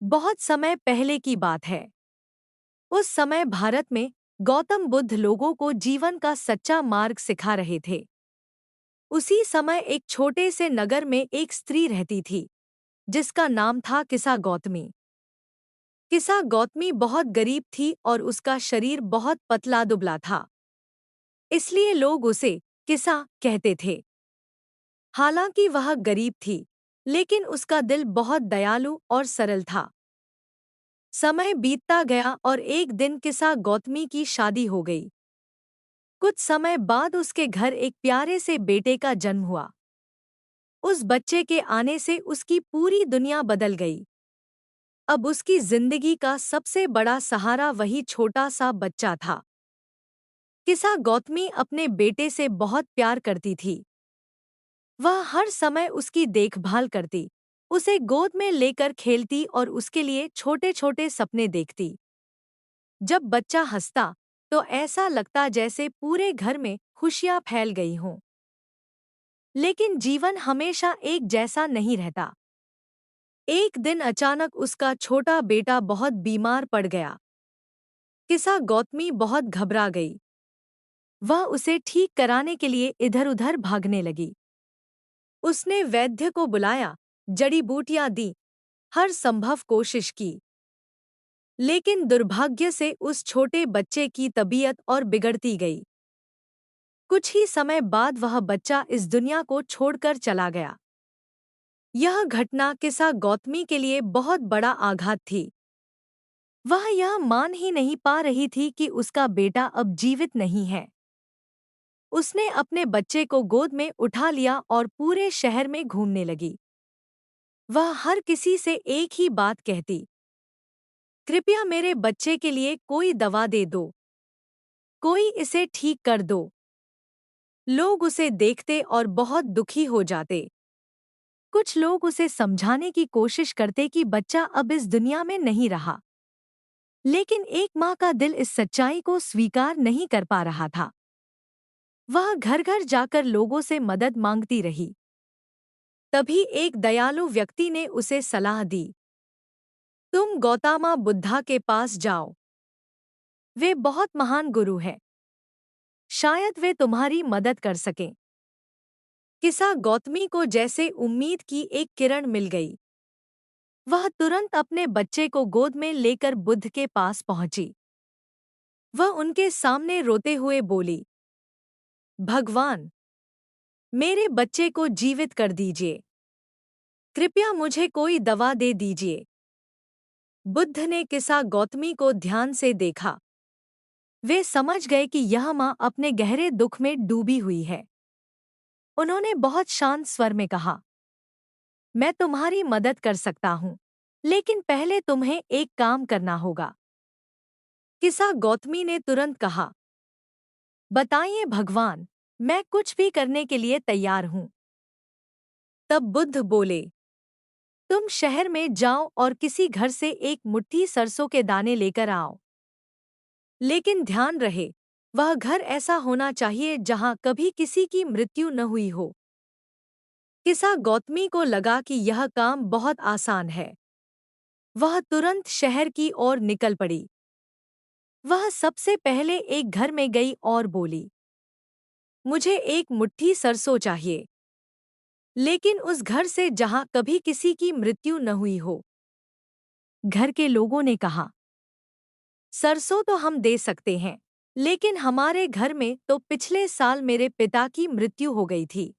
बहुत समय पहले की बात है। उस समय भारत में गौतम बुद्ध लोगों को जीवन का सच्चा मार्ग सिखा रहे थे। उसी समय एक छोटे से नगर में एक स्त्री रहती थी, जिसका नाम था किसा गौतमी। किसा गौतमी बहुत गरीब थी और उसका शरीर बहुत पतला दुबला था, इसलिए लोग उसे किसा कहते थे। हालांकि वह गरीब थी, लेकिन उसका दिल बहुत दयालु और सरल था। समय बीतता गया और एक दिन किसा गौतमी की शादी हो गई। कुछ समय बाद उसके घर एक प्यारे से बेटे का जन्म हुआ। उस बच्चे के आने से उसकी पूरी दुनिया बदल गई। अब उसकी जिंदगी का सबसे बड़ा सहारा वही छोटा सा बच्चा था। किसा गौतमी अपने बेटे से बहुत प्यार करती थी। वह हर समय उसकी देखभाल करती, उसे गोद में लेकर खेलती और उसके लिए छोटे छोटे सपने देखती। जब बच्चा हंसता तो ऐसा लगता जैसे पूरे घर में खुशियां फैल गई हों। लेकिन जीवन हमेशा एक जैसा नहीं रहता। एक दिन अचानक उसका छोटा बेटा बहुत बीमार पड़ गया। किसा गौतमी बहुत घबरा गई। वह उसे ठीक कराने के लिए इधर-उधर भागने लगी। उसने वैद्य को बुलाया, जड़ी बूटियां दी, हर संभव कोशिश की। लेकिन दुर्भाग्य से उस छोटे बच्चे की तबीयत और बिगड़ती गई। कुछ ही समय बाद वह बच्चा इस दुनिया को छोड़कर चला गया। यह घटना किसा गौतमी के लिए बहुत बड़ा आघात थी। वह यह मान ही नहीं पा रही थी कि उसका बेटा अब जीवित नहीं है। उसने अपने बच्चे को गोद में उठा लिया और पूरे शहर में घूमने लगी। वह हर किसी से एक ही बात कहती, कृपया मेरे बच्चे के लिए कोई दवा दे दो, कोई इसे ठीक कर दो। लोग उसे देखते और बहुत दुखी हो जाते। कुछ लोग उसे समझाने की कोशिश करते कि बच्चा अब इस दुनिया में नहीं रहा। लेकिन एक माँ का दिल इस सच्चाई को स्वीकार नहीं कर पा रहा था। वह घर घर जाकर लोगों से मदद मांगती रही। तभी एक दयालु व्यक्ति ने उसे सलाह दी, तुम गौतमा बुद्धा के पास जाओ। वे बहुत महान गुरु हैं। शायद वे तुम्हारी मदद कर सकें। किसा गौतमी को जैसे उम्मीद की एक किरण मिल गई। वह तुरंत अपने बच्चे को गोद में लेकर बुद्ध के पास पहुंची। वह उनके सामने रोते हुए बोली, भगवान, मेरे बच्चे को जीवित कर दीजिए। कृपया मुझे कोई दवा दे दीजिए। बुद्ध ने किसा गौतमी को ध्यान से देखा। वे समझ गए कि यह माँ अपने गहरे दुख में डूबी हुई है। उन्होंने बहुत शांत स्वर में कहा, मैं तुम्हारी मदद कर सकता हूँ, लेकिन पहले तुम्हें एक काम करना होगा। किसा गौतमी ने तुरंत कहा, बताइए भगवान, मैं कुछ भी करने के लिए तैयार हूँ। तब बुद्ध बोले, तुम शहर में जाओ और किसी घर से एक मुट्ठी सरसों के दाने लेकर आओ। लेकिन ध्यान रहे, वह घर ऐसा होना चाहिए जहां कभी किसी की मृत्यु न हुई हो। किसा गौतमी को लगा कि यह काम बहुत आसान है। वह तुरंत शहर की ओर निकल पड़ी। वह सबसे पहले एक घर में गई और बोली, मुझे एक मुट्ठी सरसों चाहिए, लेकिन उस घर से जहां कभी किसी की मृत्यु न हुई हो। घर के लोगों ने कहा, सरसों तो हम दे सकते हैं, लेकिन हमारे घर में तो पिछले साल मेरे पिता की मृत्यु हो गई थी।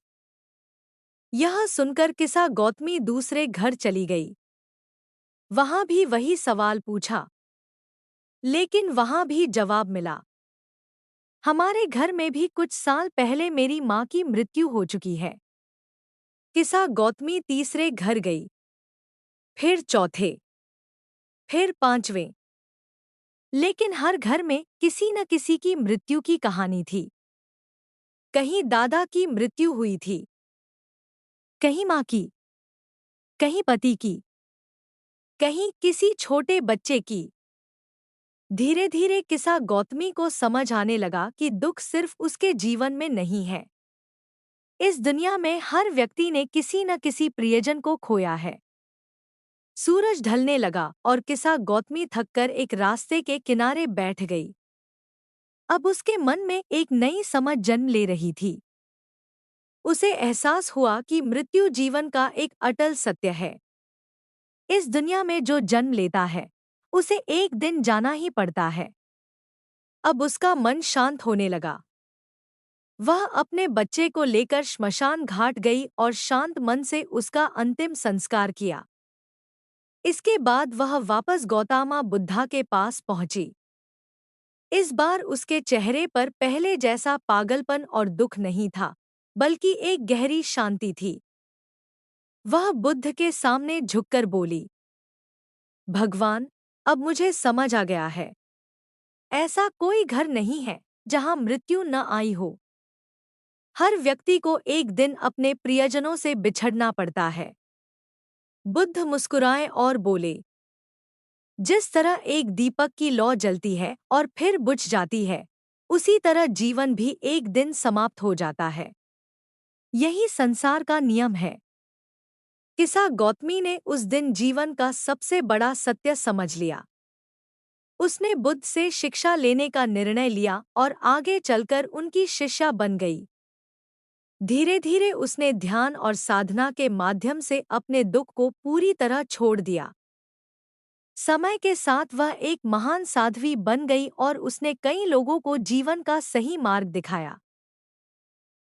यह सुनकर किसा गौतमी दूसरे घर चली गई। वहां भी वही सवाल पूछा, लेकिन वहां भी जवाब मिला, हमारे घर में भी कुछ साल पहले मेरी माँ की मृत्यु हो चुकी है। किसा गौतमी तीसरे घर गई, फिर चौथे, फिर पांचवें। लेकिन हर घर में किसी न किसी की मृत्यु की कहानी थी। कहीं दादा की मृत्यु हुई थी, कहीं माँ की, कहीं पति की, कहीं किसी छोटे बच्चे की। धीरे धीरे किसा गौतमी को समझ आने लगा कि दुख सिर्फ उसके जीवन में नहीं है। इस दुनिया में हर व्यक्ति ने किसी न किसी प्रियजन को खोया है। सूरज ढलने लगा और किसा गौतमी थककर एक रास्ते के किनारे बैठ गई। अब उसके मन में एक नई समझ जन्म ले रही थी। उसे एहसास हुआ कि मृत्यु जीवन का एक अटल सत्य है। इस दुनिया में जो जन्म लेता है उसे एक दिन जाना ही पड़ता है। अब उसका मन शांत होने लगा। वह अपने बच्चे को लेकर श्मशान घाट गई और शांत मन से उसका अंतिम संस्कार किया। इसके बाद वह वापस गौतमा बुद्धा के पास पहुंची। इस बार उसके चेहरे पर पहले जैसा पागलपन और दुख नहीं था, बल्कि एक गहरी शांति थी। वह बुद्ध के सामने झुककर बोली, भगवान, अब मुझे समझ आ गया है। ऐसा कोई घर नहीं है जहां मृत्यु न आई हो। हर व्यक्ति को एक दिन अपने प्रियजनों से बिछड़ना पड़ता है। बुद्ध मुस्कुराए और बोले, जिस तरह एक दीपक की लौ जलती है और फिर बुझ जाती है, उसी तरह जीवन भी एक दिन समाप्त हो जाता है। यही संसार का नियम है। किसा गौतमी ने उस दिन जीवन का सबसे बड़ा सत्य समझ लिया। उसने बुद्ध से शिक्षा लेने का निर्णय लिया और आगे चलकर उनकी शिष्या बन गई। धीरे धीरे उसने ध्यान और साधना के माध्यम से अपने दुख को पूरी तरह छोड़ दिया। समय के साथ वह एक महान साध्वी बन गई और उसने कई लोगों को जीवन का सही मार्ग दिखाया।